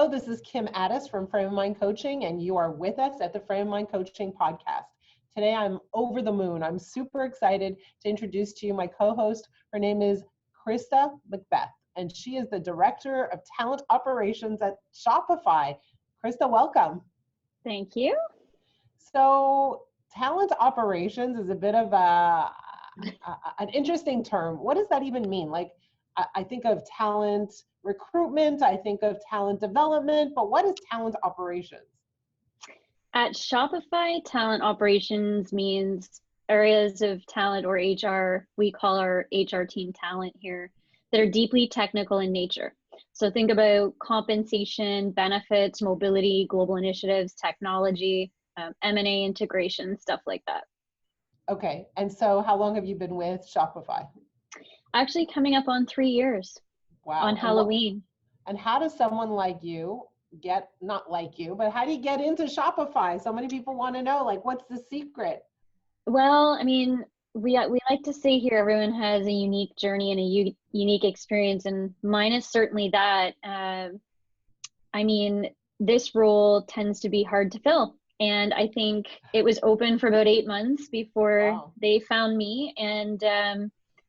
Hello, this is Kim Addis from Frame of Mind Coaching, and you are with us at the Frame of Mind Coaching podcast. Today, I'm over the moon. I'm super excited to introduce to you my co-host. Her name is Krista McBeth, and she is the Director of Talent Operations at Shopify. Krista, welcome. Thank you. So, talent operations is a bit of an interesting term. What does that even mean? Like, I think of talent recruitment, I think of talent development, but what is talent operations? At Shopify, talent operations means areas of talent or HR, we call our HR team talent here, that are deeply technical in nature. So think about compensation, benefits, mobility, global initiatives, technology, M&A integration, stuff like that. Okay, and so how long have you been with Shopify? Actually coming up on 3 years. Wow. On Halloween. And how does someone like you not like you, but how do you get into Shopify? So many people want to know, like, what's the secret? Well, I mean, we like to say here everyone has a unique journey and a unique experience, and mine is certainly that. I mean, this role tends to be hard to fill, and I think it was open for about 8 months before they found me, and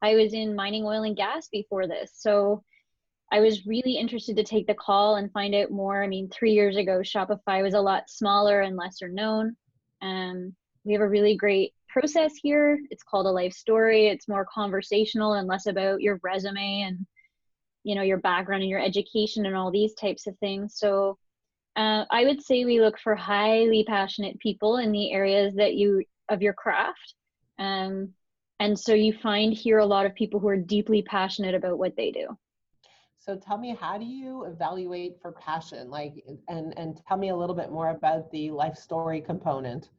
I was in mining, oil, and gas before this, so I was really interested to take the call and find out more. I mean, 3 years ago, Shopify was a lot smaller and lesser known. We have a really great process here. It's called a life story. It's more conversational and less about your resume and, you know, your background and your education and all these types of things. So I would say we look for highly passionate people in the areas of your craft. And so you find here a lot of people who are deeply passionate about what they do. So tell me, how do you evaluate for passion? Like, and tell me a little bit more about the life story component.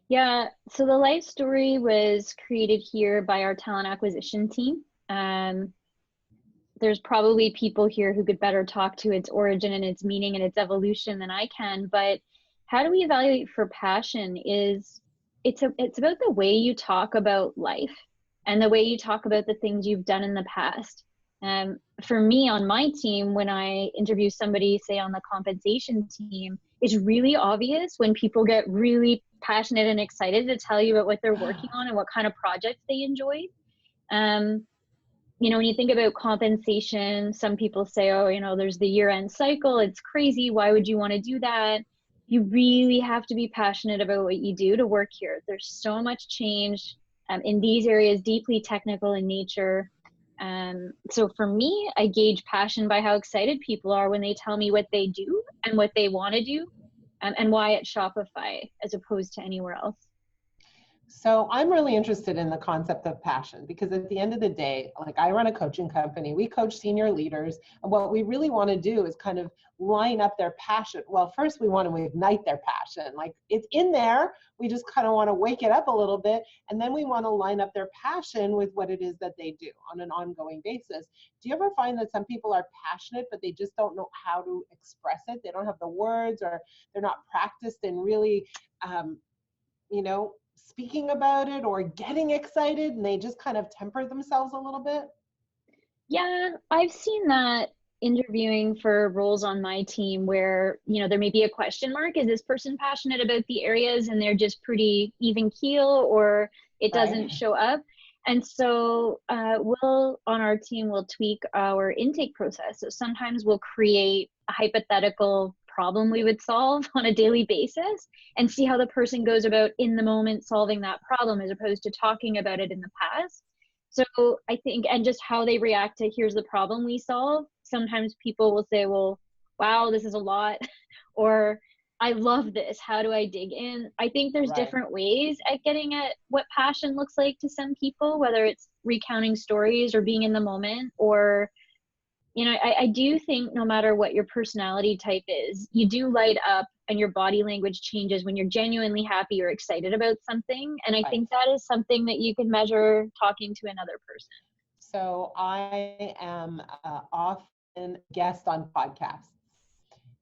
Yeah, so the life story was created here by our talent acquisition team. There's probably people here who could better talk to its origin and its meaning and its evolution than I can, but how do we evaluate for passion is it's about the way you talk about life and the way you talk about the things you've done in the past. For me on my team, when I interview somebody, say on the compensation team, it's really obvious when people get really passionate and excited to tell you about what they're working on and what kind of projects they enjoyed. You know, when you think about compensation, some people say, oh, you know, there's the year-end cycle. It's crazy. Why would you want to do that? You really have to be passionate about what you do to work here. There's so much change in these areas, deeply technical in nature. So for me, I gauge passion by how excited people are when they tell me what they do and what they want to do, and why at Shopify as opposed to anywhere else. So I'm really interested in the concept of passion, because at the end of the day, like, I run a coaching company, we coach senior leaders, and what we really want to do is kind of line up their passion. Well, first we want to ignite their passion. Like, it's in there, we just kind of want to wake it up a little bit, and then we want to line up their passion with what it is that they do on an ongoing basis. Do you ever find that some people are passionate, but they just don't know how to express it? They don't have the words, or they're not practiced in really, speaking about it or getting excited, and they just kind of temper themselves a little bit? Yeah, I've seen that interviewing for roles on my team where, you know, there may be a question mark. Is this person passionate about the areas and they're just pretty even keel, or it doesn't show up? And so on our team, we'll tweak our intake process. So sometimes we'll create a hypothetical problem we would solve on a daily basis and see how the person goes about in the moment solving that problem, as opposed to talking about it in the past. So I think, and just how they react to, here's the problem we solve. Sometimes people will say, well, wow, this is a lot, or I love this. How do I dig in? I think there's different ways at getting at what passion looks like to some people, whether it's recounting stories or being in the moment, or, you know, I do think no matter what your personality type is, you do light up and your body language changes when you're genuinely happy or excited about something. And I think that is something that you can measure talking to another person. So I am often a guest on podcasts,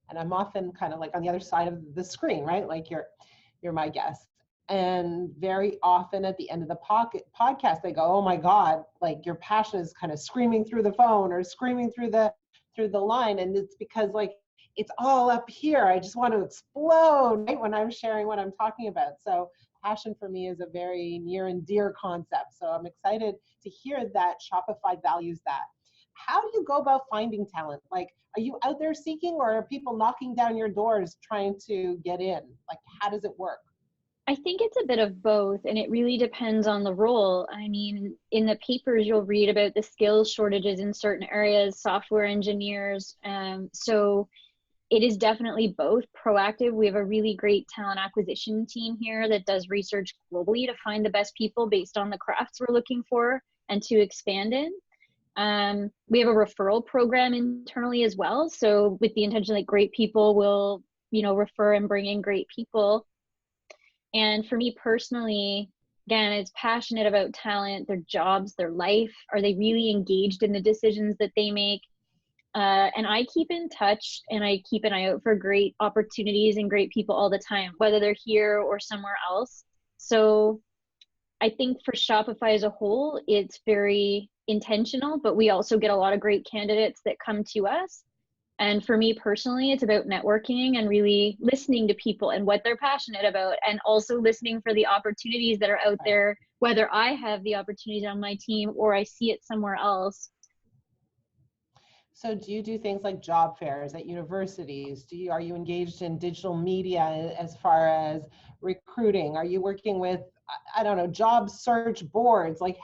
and I'm often kind of like on the other side of the screen, right? Like you're my guest. And very often at the end of the podcast, they go, oh my God, like your passion is kind of screaming through the phone or screaming through the line. And it's because, like, it's all up here. I just want to explode, right, when I'm sharing what I'm talking about. So passion for me is a very near and dear concept. So I'm excited to hear that Shopify values that. How do you go about finding talent? Like, are you out there seeking, or are people knocking down your doors trying to get in? Like, how does it work? I think it's a bit of both, and it really depends on the role. I mean, in the papers, you'll read about the skills shortages in certain areas, software engineers. So it is definitely both proactive. We have a really great talent acquisition team here that does research globally to find the best people based on the crafts we're looking for and to expand in. We have a referral program internally as well. So with the intention that great people will, refer and bring in great people. And for me personally, again, it's passionate about talent, their jobs, their life. Are they really engaged in the decisions that they make? And I keep in touch and I keep an eye out for great opportunities and great people all the time, whether they're here or somewhere else. So I think for Shopify as a whole, it's very intentional, but we also get a lot of great candidates that come to us. And for me personally, it's about networking and really listening to people and what they're passionate about, and also listening for the opportunities that are out there, whether I have the opportunities on my team or I see it somewhere else. So do you do things like job fairs at universities? Are you engaged in digital media as far as recruiting? Are you working with, I don't know, job search boards? Like,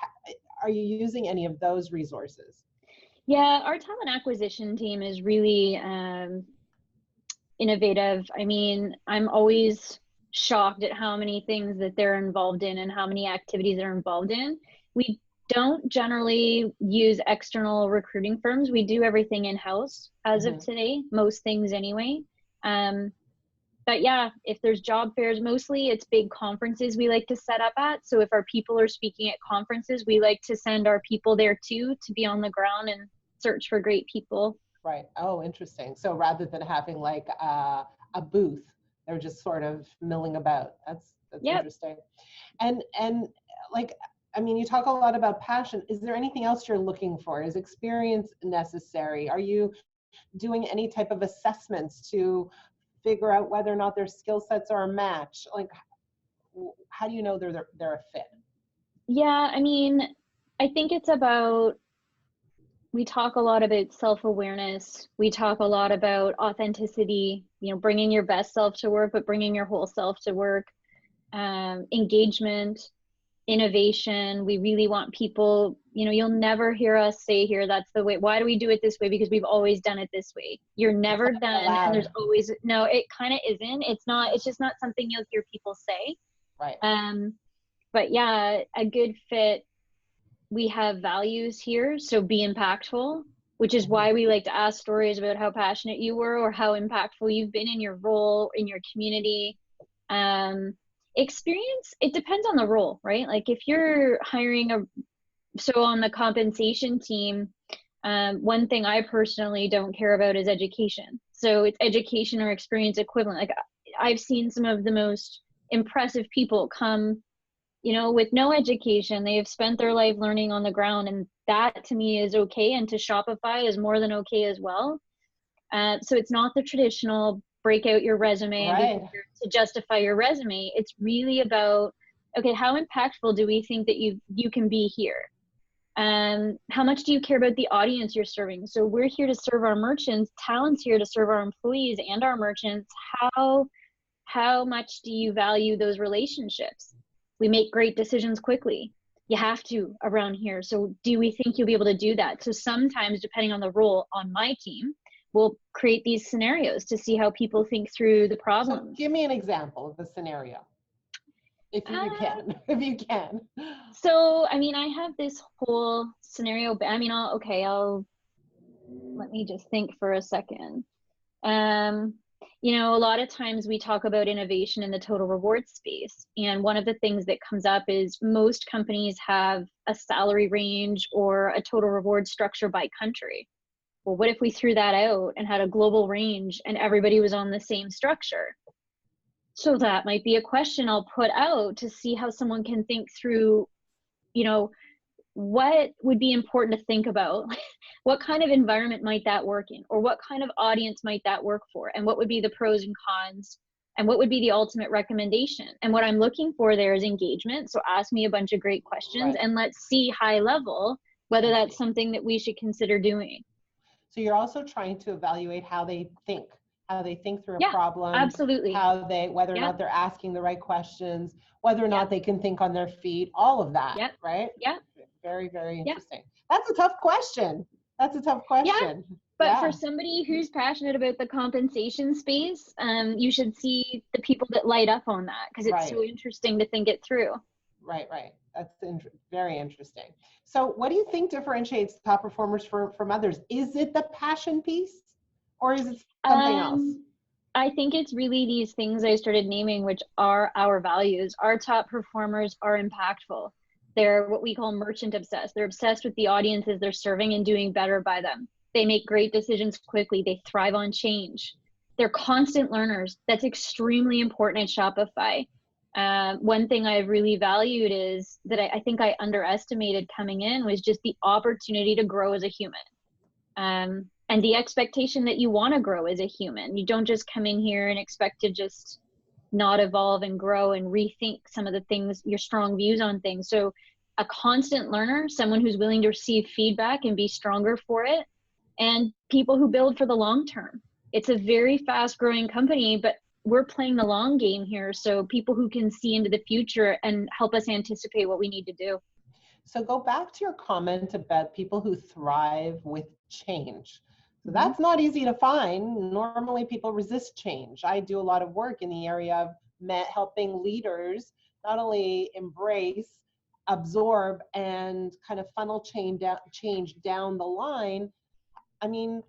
are you using any of those resources? Yeah, our talent acquisition team is really innovative. I mean, I'm always shocked at how many things that they're involved in and how many activities they're involved in. We don't generally use external recruiting firms. We do everything in-house as of today, most things anyway. But yeah, if there's job fairs, mostly it's big conferences we like to set up at. So if our people are speaking at conferences, we like to send our people there too, to be on the ground and search for great people. Right. Oh, interesting. So rather than having like a booth, they're just sort of milling about. That's interesting. And like, I mean, you talk a lot about passion. Is there anything else you're looking for? Is experience necessary? Are you doing any type of assessments to figure out whether or not their skill sets are a match? Like, how do you know they're a fit? Yeah, I mean, I think it's about, we talk a lot about self-awareness. We talk a lot about authenticity, bringing your best self to work, but bringing your whole self to work. Engagement, innovation. We really want people, you'll never hear us say here, that's the way. Why do we do it this way? Because we've always done it this way. You're never done. And there's always, no, it kind of isn't. It's just not something you'll hear people say. Right. But yeah, a good fit. We have values here. So be impactful, which is why we like to ask stories about how passionate you were or how impactful you've been in your role, in your community. Experience, it depends on the role, right? Like if you're hiring so on the compensation team, one thing I personally don't care about is education. So it's education or experience equivalent. Like I've seen some of the most impressive people come, with no education. They have spent their life learning on the ground, and that to me is okay. And to Shopify is more than okay as well. So it's not the traditional break out your resume to justify your resume. It's really about, okay, how impactful do we think that you can be here? How much do you care about the audience you're serving? So we're here to serve our merchants, talent's here to serve our employees and our merchants. How much do you value those relationships? We make great decisions quickly. You have to around here. So do we think you'll be able to do that? So sometimes, depending on the role on my team, we'll create these scenarios to see how people think through the problem. So give me an example of a scenario, if you can. So, I mean, I have this whole scenario. I mean, I'll let me just think for a second. A lot of times we talk about innovation in the total reward space. And one of the things that comes up is most companies have a salary range or a total reward structure by country. Well, what if we threw that out and had a global range and everybody was on the same structure? So that might be a question I'll put out to see how someone can think through, what would be important to think about? What kind of environment might that work in? Or what kind of audience might that work for? And what would be the pros and cons? And what would be the ultimate recommendation? And what I'm looking for there is engagement. So ask me a bunch of great questions, Right. and let's see high level whether that's something that we should consider doing. So you're also trying to evaluate how they think through a Yeah, problem, absolutely. whether or Yeah. not they're asking the right questions, whether or not they can think on their feet, all of that, Yeah. right? Yeah. Very, very Yeah. interesting. That's a tough question. Yeah. But Yeah. for somebody who's passionate about the compensation space, you should see the people that light up on that, because it's so interesting to think it through. Right. That's very interesting. So what do you think differentiates top performers from others? Is it the passion piece, or is it something else? I think it's really these things I started naming, which are our values. Our top performers are impactful. They're what we call merchant obsessed. They're obsessed with the audiences they're serving and doing better by them. They make great decisions quickly. They thrive on change. They're constant learners. That's extremely important at Shopify. One thing I've really valued is that I think I underestimated coming in was just the opportunity to grow as a human. And the expectation that you want to grow as a human. You don't just come in here and expect to just not evolve and grow and rethink some of the things, your strong views on things. So a constant learner, someone who's willing to receive feedback and be stronger for it, and people who build for the long term. It's a very fast growing company, but we're playing the long game here. So people who can see into the future and help us anticipate what we need to do. So go back to your comment about people who thrive with change. So Mm-hmm. That's not easy to find. Normally people resist change. I do a lot of work in the area of helping leaders not only embrace, absorb, and kind of funnel change down the line. I mean,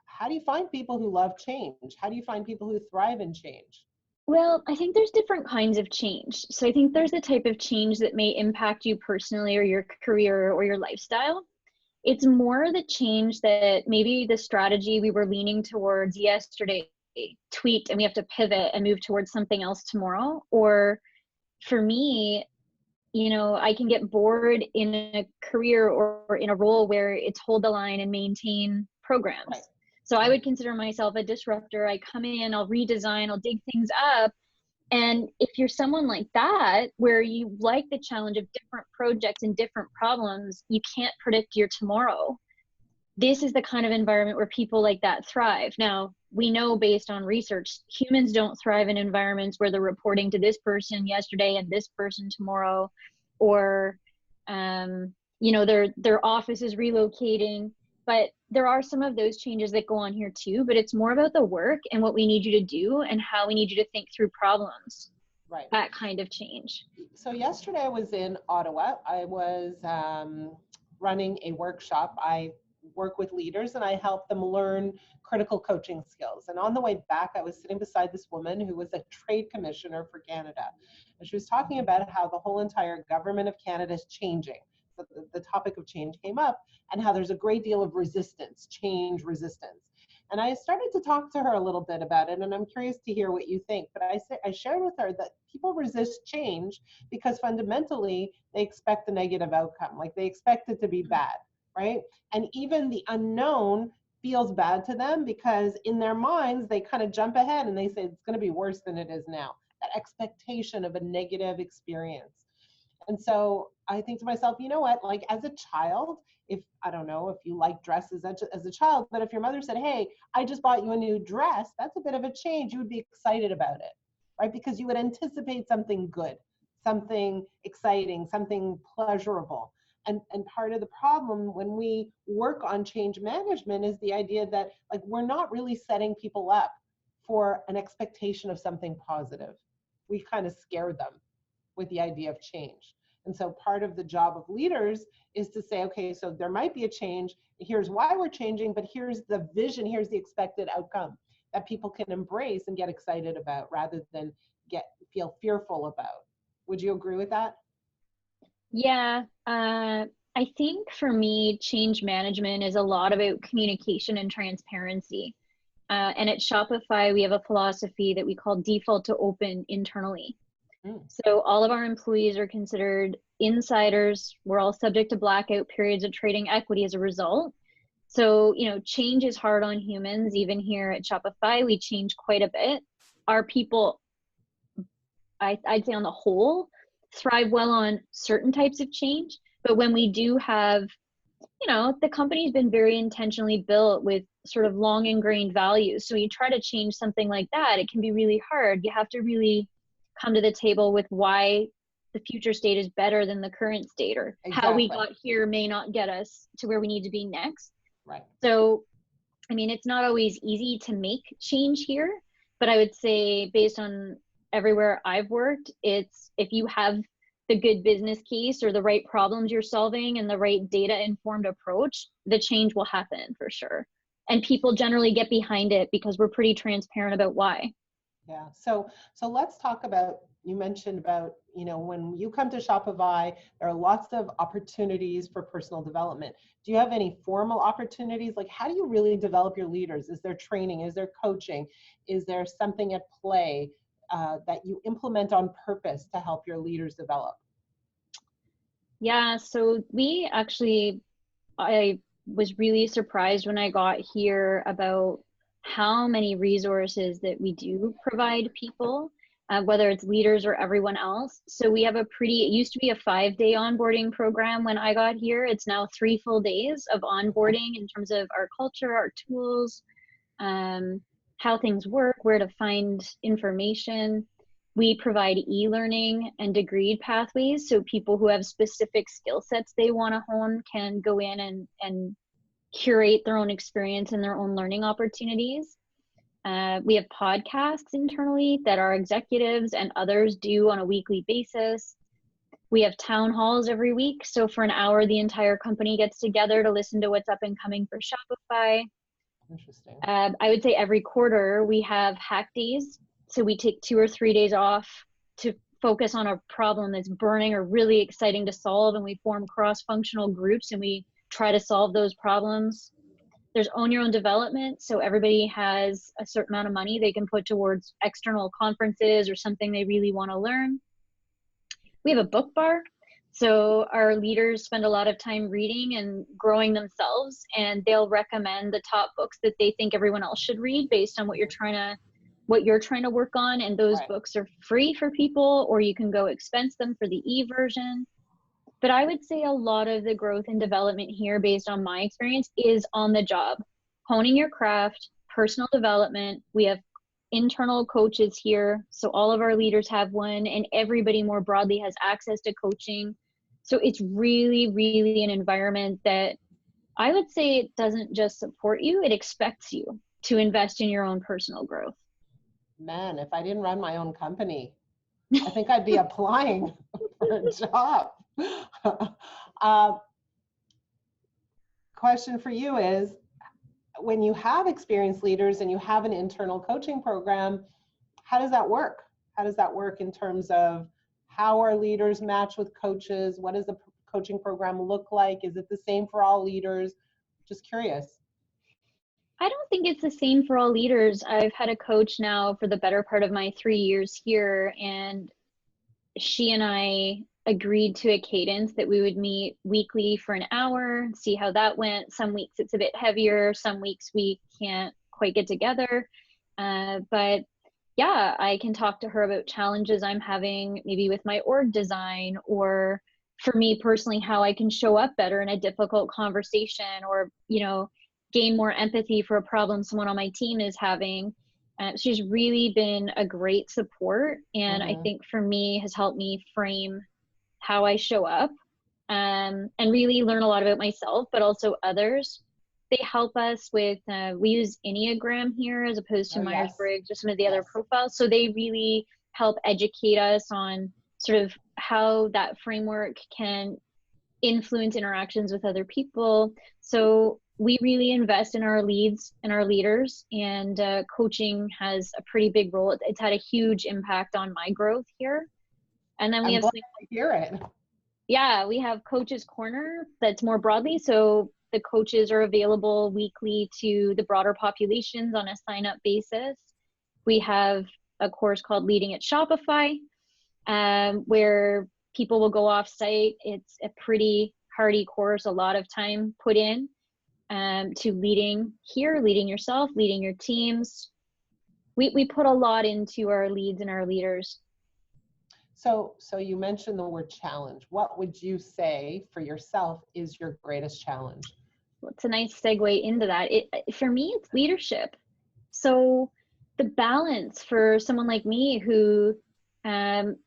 how do you find people who love change? How do you find people who thrive in change? Well, I think there's different kinds of change. So I think there's the type of change that may impact you personally or your career or your lifestyle. It's more the change that maybe the strategy we were leaning towards yesterday tweaked and we have to pivot and move towards something else tomorrow. Or for me, I can get bored in a career or in a role where it's hold the line and maintain programs. Right. So I would consider myself a disruptor. I come in, I'll redesign, I'll dig things up. And if you're someone like that, where you like the challenge of different projects and different problems, you can't predict your tomorrow. This is the kind of environment where people like that thrive. Now, we know based on research, humans don't thrive in environments where they're reporting to this person yesterday and this person tomorrow, or, their office is relocating. But there are some of those changes that go on here too, but it's more about the work and what we need you to do and how we need you to think through problems. Right. That kind of change. So yesterday I was in Ottawa. I was running a workshop. I work with leaders and I help them learn critical coaching skills. And on the way back, I was sitting beside this woman who was a trade commissioner for Canada. And she was talking about how the whole entire government of Canada is changing. So the topic of change came up, and how there's a great deal of resistance, change resistance. And I started to talk to her a little bit about it, and I'm curious to hear what you think. But I shared with her that people resist change because fundamentally they expect the negative outcome, like they expect it to be bad, right? And even the unknown feels bad to them because in their minds they kind of jump ahead and they say it's going to be worse than it is now. That expectation of a negative experience. And so I think to myself, you know what, like as a child, I don't know if you like dresses as a child, but if your mother said, hey, I just bought you a new dress, that's a bit of a change. You would be excited about it, right? Because you would anticipate something good, something exciting, something pleasurable. And part of the problem when we work on change management is the idea that like we're not really setting people up for an expectation of something positive. We kind of scare them with the idea of change. And so part of the job of leaders is to say, okay, so there might be a change. Here's why we're changing, but here's the vision, here's the expected outcome that people can embrace and get excited about rather than feel fearful about. Would you agree with that? Yeah, I think for me, change management is a lot about communication and transparency. And at Shopify, we have a philosophy that we call default to open internally. So all of our employees are considered insiders. We're all subject to blackout periods of trading equity as a result. So, change is hard on humans. Even here at Shopify, we change quite a bit. Our people, I'd say on the whole, thrive well on certain types of change. But when we do have, the company's been very intentionally built with sort of long ingrained values. So you try to change something like that, it can be really hard. You have to really come to the table with why the future state is better than the current state, or how we got here may not get us to where we need to be next. Right. So, it's not always easy to make change here, but I would say based on everywhere I've worked, it's if you have the good business case or the right problems you're solving and the right data informed approach, the change will happen for sure. And people generally get behind it because we're pretty transparent about why. Yeah. So let's talk about, you mentioned about, when you come to Shopify, there are lots of opportunities for personal development. Do you have any formal opportunities? Like, how do you really develop your leaders? Is there training? Is there coaching? Is there something at play that you implement on purpose to help your leaders develop? Yeah, so I was really surprised when I got here about how many resources that we do provide people, whether it's leaders or everyone else. So we have it used to be a 5-day onboarding program when I got here. It's now 3 full days of onboarding in terms of our culture, our tools, how things work, where to find information. We provide e-learning and degree pathways, so people who have specific skill sets they want to hone can go in and curate their own experience and their own learning opportunities. We have podcasts internally that our executives and others do on a weekly basis. We have town halls every week, so for an hour, the entire company gets together to listen to what's up and coming for Shopify. Interesting. I would say every quarter we have hack days. So we take 2 or 3 days off to focus on a problem that's burning or really exciting to solve, and we form cross-functional groups and we try to solve those problems. There's own your own development, so everybody has a certain amount of money they can put towards external conferences or something they really want to learn. We have a book bar, so our leaders spend a lot of time reading and growing themselves, and they'll recommend the top books that they think everyone else should read based on what you're trying to work on, and those books are free for people, or you can go expense them for the e-version. But I would say a lot of the growth and development here, based on my experience, is on the job, honing your craft, personal development. We have internal coaches here, so all of our leaders have one, and everybody more broadly has access to coaching. So it's really, really an environment that I would say it doesn't just support you, it expects you to invest in your own personal growth. Man, if I didn't run my own company, I think I'd be applying for a job. Question for you is, when you have experienced leaders and you have an internal coaching program, how does that work? How does that work in terms of how are leaders match with coaches? What does the coaching program look like? Is it the same for all leaders? Just curious. I don't think it's the same for all leaders. I've had a coach now for the better part of my 3 years here, and she and I agreed to a cadence that we would meet weekly for an hour, see how that went. Some weeks it's a bit heavier, some weeks we can't quite get together. But yeah, I can talk to her about challenges I'm having maybe with my org design, or for me personally, how I can show up better in a difficult conversation, or, gain more empathy for a problem someone on my team is having. She's really been a great support, and I think for me has helped me frame how I show up, and really learn a lot about myself, but also others. They help us with, we use Enneagram here as opposed to Myers-Briggs or some of the other profiles. So they really help educate us on sort of how that framework can influence interactions with other people. So we really invest in our leads and our leaders, and coaching has a pretty big role. It's had a huge impact on my growth here. And then we have we have Coaches Corner that's more broadly. So the coaches are available weekly to the broader populations on a sign-up basis. We have a course called Leading at Shopify, where People will go off site. It's a pretty hardy course, a lot of time put in to leading here, leading yourself, leading your teams. We put a lot into our leads and our leaders. So you mentioned the word challenge. What would you say for yourself is your greatest challenge? Well, it's a nice segue into that. For me, it's leadership. So the balance for someone like me who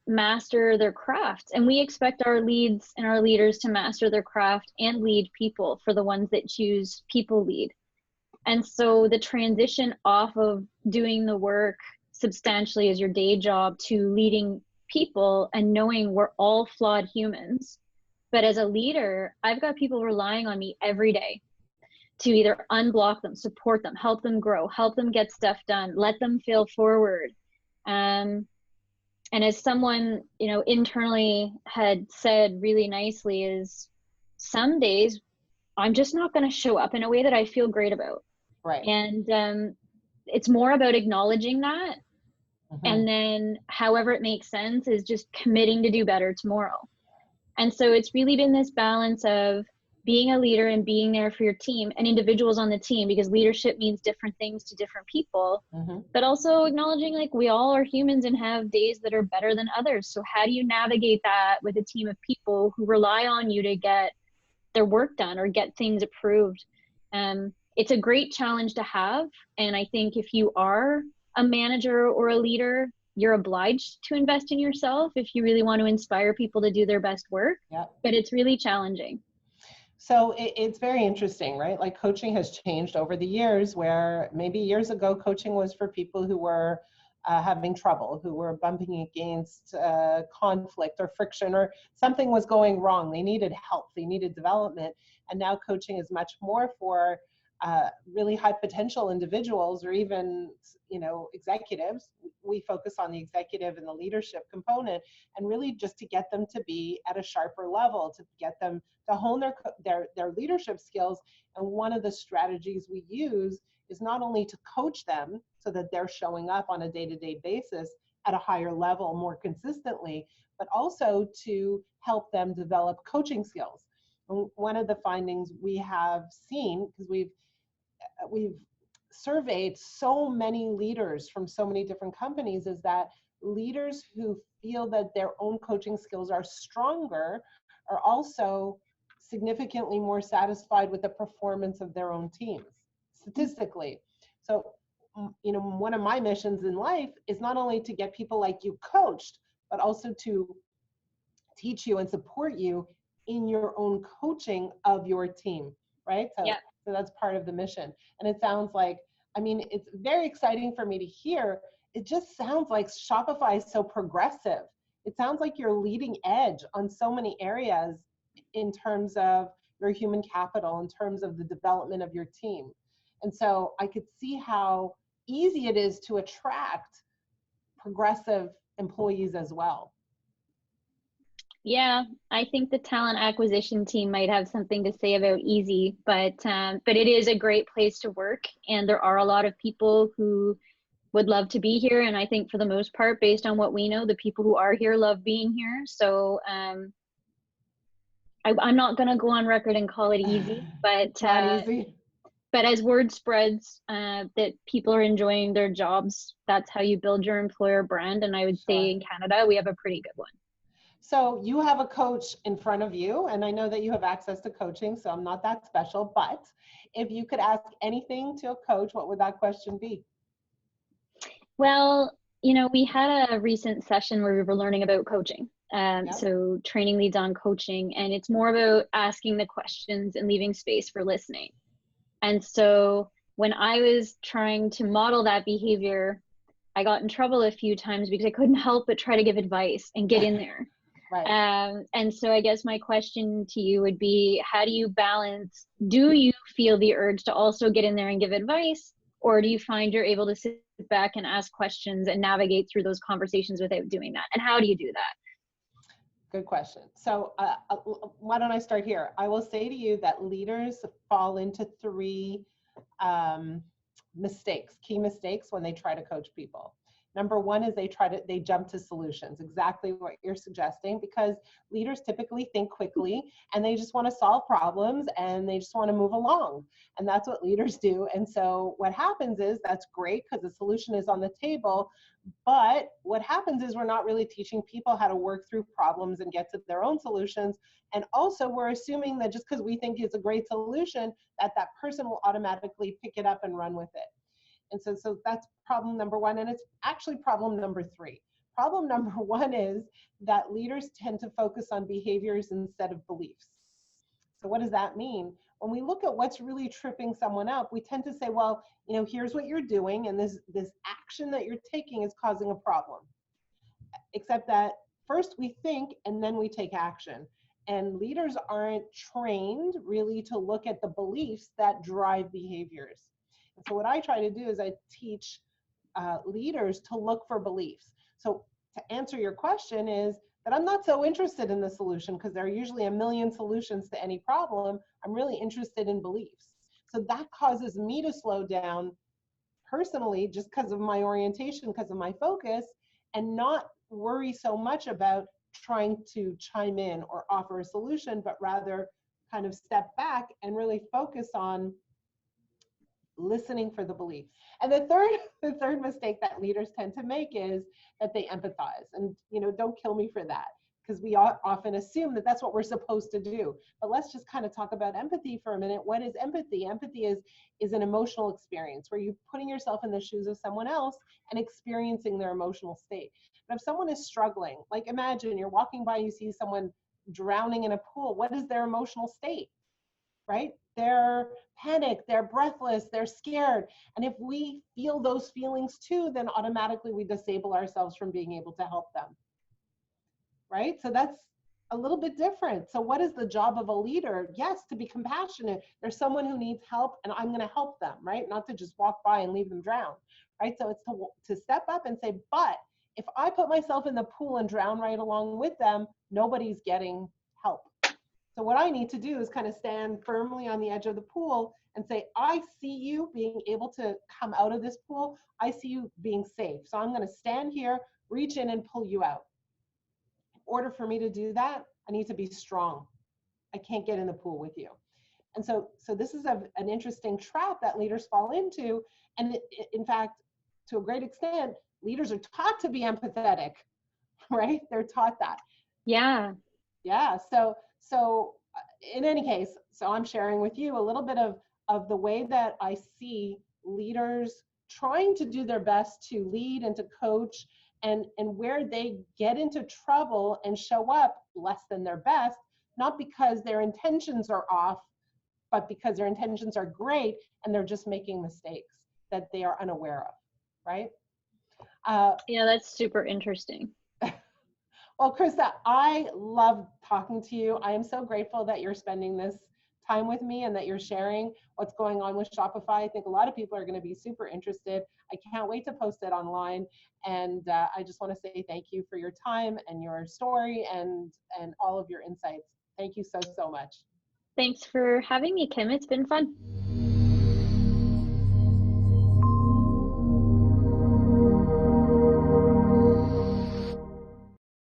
master their craft, and we expect our leads and our leaders to master their craft and lead people for the ones that choose people lead. And so the transition off of doing the work substantially as your day job to leading people and knowing we're all flawed humans. But as a leader, I've got people relying on me every day to either unblock them, support them, help them grow, help them get stuff done, let them fail forward. And as someone, internally had said really nicely, is some days I'm just not going to show up in a way that I feel great about. Right. And it's more about acknowledging that. Mm-hmm. And then however it makes sense is just committing to do better tomorrow. And so it's really been this balance of being a leader and being there for your team and individuals on the team, because leadership means different things to different people, mm-hmm. but also acknowledging like we all are humans and have days that are better than others. So how do you navigate that with a team of people who rely on you to get their work done or get things approved? It's a great challenge to have. And I think if you are a manager or a leader, you're obliged to invest in yourself if you really want to inspire people to do their best work. Yep. But it's really challenging. So it's very interesting, right? Like coaching has changed over the years, where maybe years ago coaching was for people who were having trouble, who were bumping against conflict or friction, or something was going wrong. They needed help, they needed development. And now coaching is much more for really high potential individuals, or even executives. We focus on the executive and the leadership component, and really just to get them to be at a sharper level, to get them to hone their leadership skills. And one of the strategies we use is not only to coach them so that they're showing up on a day-to-day basis at a higher level more consistently, but also to help them develop coaching skills. And one of the findings we have seen, because we've surveyed so many leaders from so many different companies, is that leaders who feel that their own coaching skills are stronger are also significantly more satisfied with the performance of their own teams, statistically. So, one of my missions in life is not only to get people like you coached, but also to teach you and support you in your own coaching of your team, right? So that's part of the mission. And it sounds like, it's very exciting for me to hear. It just sounds like Shopify is so progressive. It sounds like you're leading edge on so many areas in terms of your human capital, in terms of the development of your team. And so I could see how easy it is to attract progressive employees as well. Yeah, I think the talent acquisition team might have something to say about easy, but it is a great place to work, and there are a lot of people who would love to be here. And I think for the most part, based on what we know, the people who are here love being here. So I'm not going to go on record and call it easy, but not easy. But as word spreads that people are enjoying their jobs, that's how you build your employer brand. And I would say in Canada, we have a pretty good one. So you have a coach in front of you, and I know that you have access to coaching, so I'm not that special, but if you could ask anything to a coach, what would that question be? Well, we had a recent session where we were learning about coaching. So training leads on coaching, and it's more about asking the questions and leaving space for listening. And so when I was trying to model that behavior, I got in trouble a few times because I couldn't help but try to give advice and get in there. Right. And so I guess my question to you would be, how do you balance, do you feel the urge to also get in there and give advice, or do you find you're able to sit back and ask questions and navigate through those conversations without doing that? And how do you do that? Good question. So why don't I start here? I will say to you that leaders fall into three key mistakes when they try to coach people. Number one is they jump to solutions, exactly what you're suggesting, because leaders typically think quickly and they just want to solve problems and they just want to move along. And that's what leaders do. And so what happens is, that's great because the solution is on the table. But what happens is we're not really teaching people how to work through problems and get to their own solutions. And also we're assuming that just because we think it's a great solution, that that person will automatically pick it up and run with it. And so that's problem number one. And it's actually problem number three. Problem number one is that leaders tend to focus on behaviors instead of beliefs. So what does that mean? When we look at what's really tripping someone up, we tend to say, well, here's what you're doing, and this action that you're taking is causing a problem. Except that first we think and then we take action. And leaders aren't trained really to look at the beliefs that drive behaviors. And so what I try to do is I teach leaders to look for beliefs. So to answer your question is that I'm not so interested in the solution, because there are usually a million solutions to any problem. I'm really interested in beliefs. So that causes me to slow down personally, just because of my orientation, because of my focus, and not worry so much about trying to chime in or offer a solution, but rather kind of step back and really focus on listening for the belief. And the third mistake that leaders tend to make is that they empathize. And don't kill me for that, because we often assume that that's what we're supposed to do. But let's just kind of talk about empathy for a minute. What is empathy? Empathy is an emotional experience where you're putting yourself in the shoes of someone else and experiencing their emotional state. But if someone is struggling, like imagine you're walking by, you see someone drowning in a pool. What is their emotional state? Right? They're panicked, they're breathless, they're scared. And if we feel those feelings too, then automatically we disable ourselves from being able to help them. Right? So that's a little bit different. So what is the job of a leader? Yes, to be compassionate. There's someone who needs help and I'm going to help them, right? Not to just walk by and leave them drown, right? So it's to step up and say, but if I put myself in the pool and drown right along with them, nobody's getting help. So what I need to do is kind of stand firmly on the edge of the pool and say, I see you being able to come out of this pool. I see you being safe. So I'm going to stand here, reach in and pull you out. In order for me to do that, I need to be strong. I can't get in the pool with you. And so this is an interesting trap that leaders fall into. And in fact, to a great extent, leaders are taught to be empathetic, right? They're taught that. Yeah. Yeah. So in any case, so I'm sharing with you a little bit of the way that I see leaders trying to do their best to lead and to coach, and where they get into trouble and show up less than their best, not because their intentions are off, but because their intentions are great and they're just making mistakes that they are unaware of, right? Yeah, that's super interesting. Well, Krista, I love talking to you. I am so grateful that you're spending this time with me and that you're sharing what's going on with Shopify. I think a lot of people are going to be super interested. I can't wait to post it online. And I just want to say thank you for your time and your story and all of your insights. Thank you so much. Thanks for having me, Kim. It's been fun.